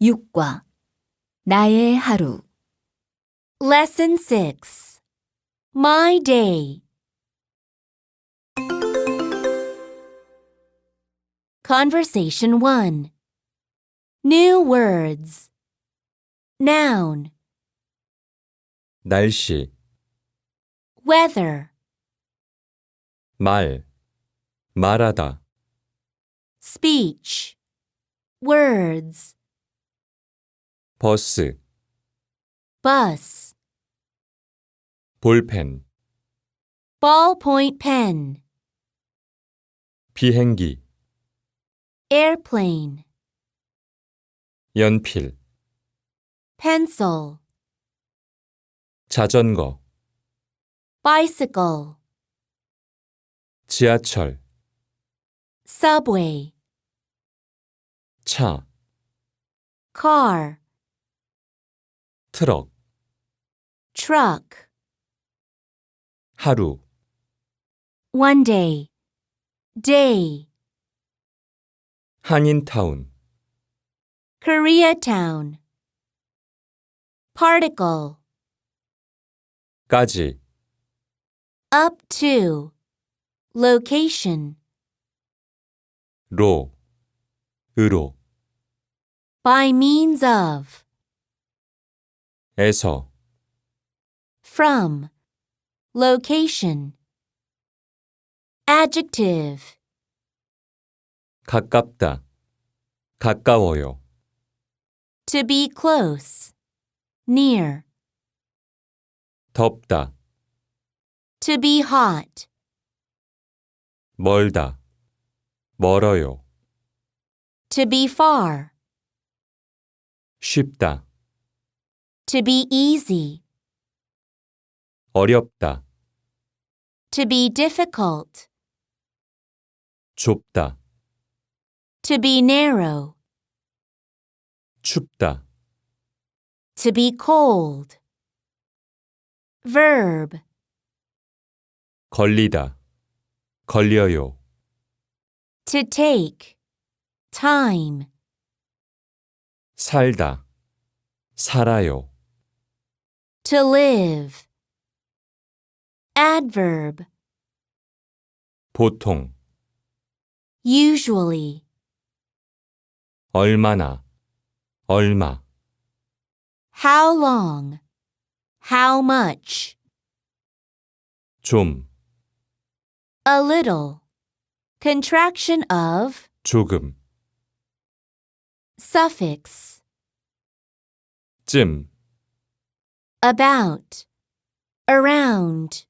6과 나의 하루 Lesson 6. My day. Conversation 1. New words. Noun. 날씨, Weather. 말하다, Speech. Words. 버스, Bus. 볼펜, Ballpoint pen. 비행기, Airplane. 연필, Pencil. 자전거, Bicycle. 지하철, Subway. 차, Car. 트럭, Truck. 하루, One day. Day. 한인타운, Koreatown. Particle. 까지, Up to. Location. 으로, By means of. 에서, From. Location. Adjective. 가깝다, 가까워요, To be close. Near. 덥다, To be hot. 멀다, 멀어요, To be far. 쉽다, To be easy. 어렵다, To be difficult. 좁다, To be narrow. 춥다, To be cold. Verb. 걸리다, 걸려요, To take. Time. 살다, 살아요, To live. Adverb. 보통, Usually. 얼마나, 얼마, How long. How much. 좀, A little. Contraction of. 조금, Suffix. 쯤, About. Around.